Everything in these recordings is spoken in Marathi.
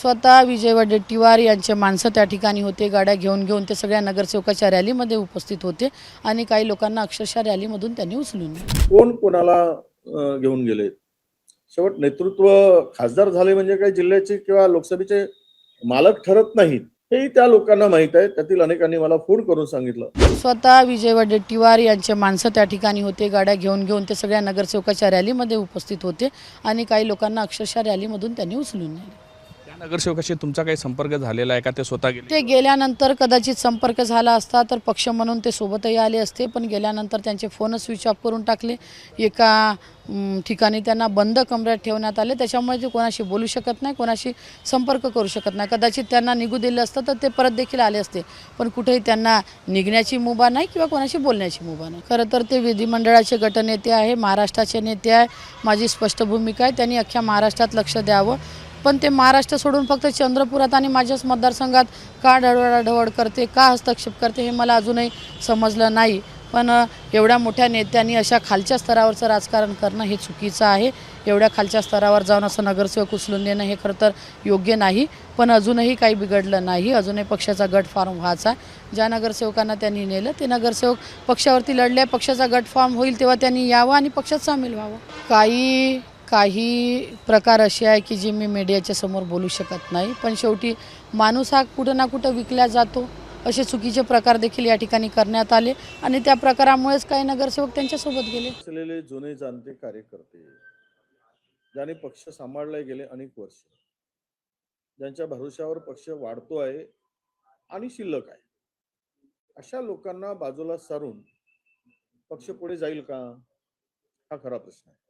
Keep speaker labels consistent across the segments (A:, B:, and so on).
A: स्वतः विजय वडेट्टीवार यांचे माणसं त्या ठिकाणी होते. गाड्या घेऊन ते सगळ्या नगरसेवकाच्या रॅलीमध्ये उपस्थित होते आणि काही लोकांना अक्षरशः रॅलीमधून त्यांनी उचलून नेले.
B: कोण कोणाला घेऊन गेले? शेवट नेतृत्व खासदार झाले म्हणजे काही जिल्ह्याचे किंवा लोकसभेचे मालक ठरत नाहीत, हेही त्या लोकांना माहीत आहे. त्यातील अनेकांनी मला फोन करून सांगितलं.
A: स्वतः विजय वडेट्टीवार यांचे माणसं त्या ठिकाणी होते. गाड्या घेऊन ते सगळ्या नगरसेवकाच्या रॅलीमध्ये उपस्थित होते आणि काही लोकांना अक्षरशः रॅलीमधून त्यांनी उचलून नेले.
C: त्या नगरसेवकाशी तुमचा काही संपर्क झालेला आहे का? ते स्वतः गेले?
A: ते गेल्यानंतर कदाचित संपर्क झाला असता तर पक्ष म्हणून ते सोबतही आले असते, पण गेल्यानंतर त्यांचे फोन स्विच ऑफ करून टाकले. एका ठिकाणी त्यांना बंद कमऱ्यात ठेवण्यात आले. त्याच्यामुळे ते कोणाशी बोलू शकत नाही, कोणाशी संपर्क करू शकत नाही. कदाचित त्यांना निघू दिलं असतं तर ते परत देखील आले असते, पण कुठेही त्यांना निघण्याची मुभा नाही किंवा कोणाशी बोलण्याची मुभा नाही. खरं तर ते विधिमंडळाचे गटनेते आहे, महाराष्ट्राचे नेते आहे. माझी स्पष्ट भूमिका आहे, त्यांनी अख्ख्या महाराष्ट्रात लक्ष द्यावं. पण ते महाराष्ट्र सोडून फक्त चंद्रपुरात आणि माझ्याच मतदारसंघात का ढवळाढवळ करते, का हस्तक्षेप करते, हे मला अजूनही समजलं नाही. पण एवढ्या मोठ्या नेत्यांनी अशा खालच्या स्तरावरचं राजकारण करणं हे चुकीचं आहे. एवढ्या खालच्या स्तरावर जाऊन असं नगरसेवक उचलून देणं हे खरं तर योग्य नाही. पण अजूनही काही बिघडलं नाही. अजूनही पक्षाचा गट फॉर्म व्हायचा. ज्या नगरसेवकांना त्यांनी नेलं ते नगरसेवक पक्षावरती लढले. पक्षाचा गट फॉर्म होईल तेव्हा त्यांनी यावं आणि पक्षात सामील व्हावं. काही प्रकार असे आहे की जे मी मीडियाच्या समोर बोलू शकत नाही, पण शेवटी माणूस हा कुठं ना कुठं विकला जातो. असे चुकीचे प्रकार देखील या ठिकाणी करण्यात आले आणि त्या प्रकारामुळेच काही नगरसेवक त्यांच्यासोबत गेले.
B: असलेले जुने जाणते कार्यकर्ते, ज्यांनी पक्ष सांभाळले गेले अनेक वर्ष, ज्यांच्या भरोश्यावर पक्ष वाढतो आहे आणि शिल्लक आहे, अशा लोकांना बाजूला सारून पक्ष पुढे जाईल का, हा खरा प्रश्न आहे.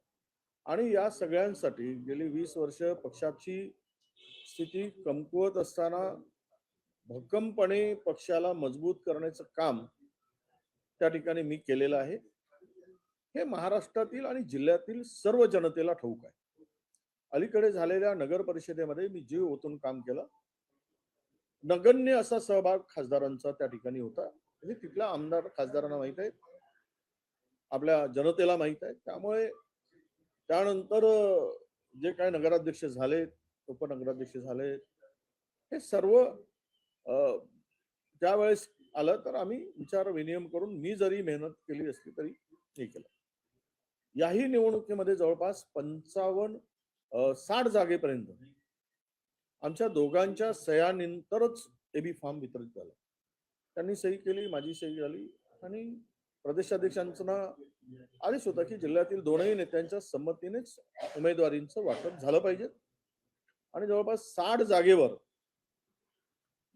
B: आणि या सगळ्यांसाठी गेली 20 वर्ष पक्षाची स्थिती कमकुवत असताना भक्कमपणे पक्षाला मजबूत करण्याचं काम त्या ठिकाणी मी केलेलं आहे. हे महाराष्ट्रातील आणि जिल्ह्यातील सर्व जनतेला ठाऊक आहे. अलीकडे झालेल्या नगर परिषदेमध्ये मी जीव ओतून काम केलं. नगण्य असा सहभाग खासदारांचा त्या ठिकाणी होता. म्हणजे तिथल्या आमदार खासदारांना माहित आहे, आपल्या जनतेला माहित आहे. त्यामुळे त्यानंतर जे काय नगराध्यक्ष झाले, उपनगराध्यक्ष झाले, हे सर्व त्यावेळेस आलं तर आम्ही विचार विनिमय करून मी जरी मेहनत केली असली तरी हे केलं. याही निवडणुकीमध्ये जवळपास 55-60 जागेपर्यंत आमच्या दोघांच्या सह्यांनंतरच एबी फॉर्म वितरित झाला. त्यांनी सही केली, माझी सही झाली आणि प्रदेशाध्यक्षांचा आदेश होता की जिल्ह्यातील दोनही नेत्यांच्या संमतीनेच उमेदवारींचं वाटप झालं पाहिजे. आणि जवळपास 60 जागेवर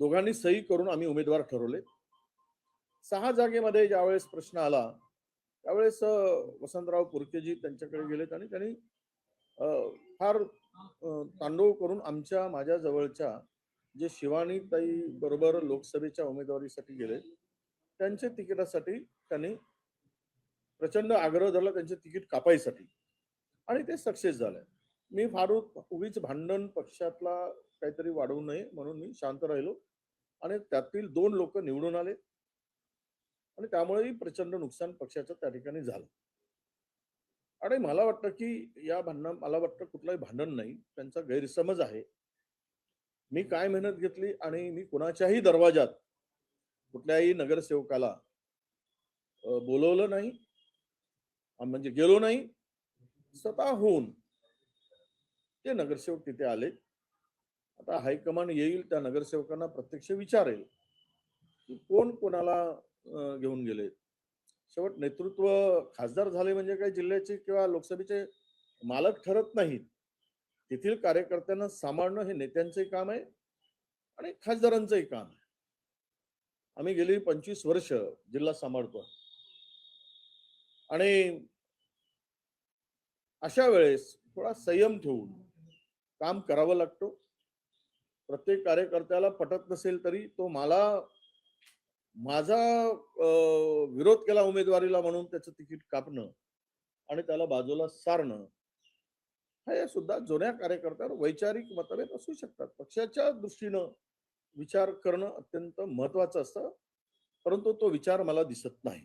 B: दोघांनी सही करून आम्ही उमेदवार ठरवले. 6 जागेमध्ये ज्यावेळेस प्रश्न आला त्यावेळेस वसंतराव पुरकेजी त्यांच्याकडे गेलेत आणि त्यांनी फार तांडव करून माझ्या जवळच्या जे शिवानीताई बरोबर लोकसभेच्या उमेदवारीसाठी गेले, त्यांच्या तिकिटासाठी त्यांनी प्रचंड आग्रह धरला, त्यांचे तिकीट कापायसाठी, आणि ते सक्सेस झाले. मी फार उगीच भांडण पक्षातला काहीतरी वाढवू नये म्हणून मी शांत राहिलो आणि त्यातील 2 लोक निवडून आले आणि त्यामुळेही प्रचंड नुकसान पक्षाचं त्या ठिकाणी झालं. आणि मला वाटतं की मला वाटतं कुठलंही भांडण नाही, त्यांचा गैरसमज आहे. मी काय मेहनत घेतली आणि मी कुणाच्याही दरवाजात कुठल्याही नगरसेवकाला बोलवलं नाही, म्हणजे गेलो नाही. स्वतःहून ते नगरसेवक तिथे आले. आता हायकमांड येईल, त्या नगरसेवकांना प्रत्यक्ष विचारेल की कोण कोणाला घेऊन गेले. शेवट नेतृत्व खासदार झाले म्हणजे काही जिल्ह्याचे किंवा लोकसभेचे मालक ठरत नाहीत. तेथील कार्यकर्त्यांना सांभाळणं हे नेत्यांचंही काम आहे आणि खासदारांचंही काम आहे. आम्ही गेली 25 वर्ष जिल्हा सांभाळतो आणि अशा वेळेस थोडा संयम ठेवून काम करावं लागतं. प्रत्येक कार्यकर्त्याला पटत नसेल तरी तो माझा विरोध केला उमेदवारीला म्हणून त्याचं तिकीट कापणं आणि त्याला बाजूला सारणं, हे सुद्धा जुन्या कार्यकर्त्यावर वैचारिक मतभेद असू शकतात. पक्षाच्या दृष्टीनं विचार करणं अत्यंत महत्वाचं असतं, परंतु तो विचार मला दिसत नाही.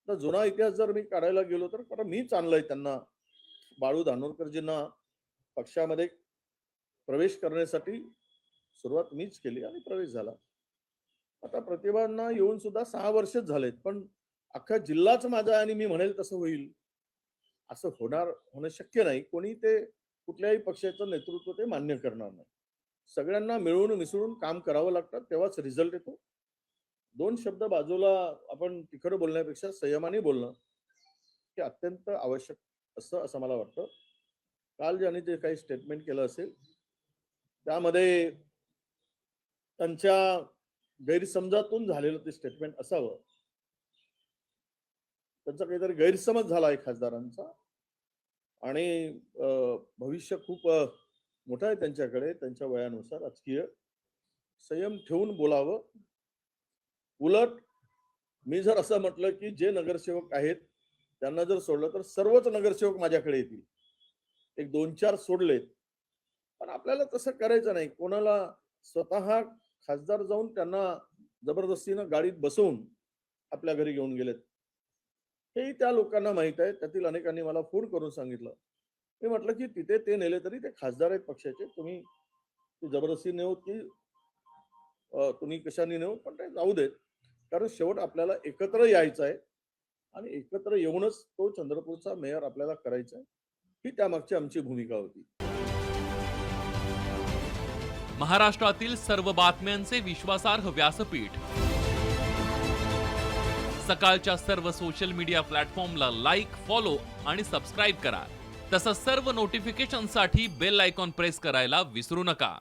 B: तर जुना इतिहास जर मी काढायला गेलो तर कारण मीच आणलंय त्यांना, बाळू धानोरकरजींना पक्षामध्ये प्रवेश करण्यासाठी सुरुवात मीच केली आणि प्रवेश झाला. आता प्रतिभांना येऊन सुद्धा 6 वर्षच झालेत, पण अख्खा जिल्हाच माझा आहे आणि मी म्हणेल तसं होईल असं होणं शक्य नाही. कोणी ते कुठल्याही पक्षाचं नेतृत्व ते मान्य करणार नाही. सगळ्यांना मिळून मिसळून काम करावं लागतं, तेव्हाच रिझल्ट येतो. 2 शब्द बाजूला आपण तिखट बोलण्यापेक्षा संयमाने बोलणं हे अत्यंत आवश्यक असतं असं मला वाटतं. काल ज्यांनी जे काही स्टेटमेंट केलं असेल त्यामध्ये त्यांच्या गैरसमजातून झालेलं ते स्टेटमेंट असावं. त्यांचा काहीतरी गैरसमज झाला आहे खासदारांचा आणि भविष्य खूप मोठं आहे त्यांच्याकडे त्यांच्या वयानुसार राजकीय. संयम ठेवून बोलावं. उलट मी जर असं म्हटलं की जे नगरसेवक आहेत त्यांना जर सोडलं तर सर्वच नगरसेवक माझ्याकडे येतील. एक 2-4 सोडलेत. पण आपल्याला तसं करायचं नाही. कोणाला स्वतः खासदार जाऊन त्यांना जबरदस्तीनं गाडीत बसवून आपल्या घरी घेऊन गेलेत. हेही त्या लोकांना माहित आहे. त्यातील अनेकांनी मला फोन करून सांगितलं. मी म्हटलं की तिथे ते नेले तरी ते खासदार आहेत पक्षाचे. तुम्ही ते जबरदस्ती नेऊ की तुम्ही कशाने नेऊ पण ते जाऊ देत. कारण शेवट आपल्याला एकत्र यायचं आहे आणि एकत्र येऊनच तो चंद्रपूरचा मेयर आपल्याला करायचा आहे. ही त्यामागची आमची भूमिका होती.
D: महाराष्ट्रातील सर्व बातम्यांचे विश्वासार्ह व्यासपीठ सकाळच्या सर्व सोशल मीडिया प्लॅटफॉर्मला लाईक, फॉलो आणि सबस्क्राईब करा. तसंच सर्व नोटिफिकेशनसाठी बेल आयकॉन प्रेस करायला विसरू नका.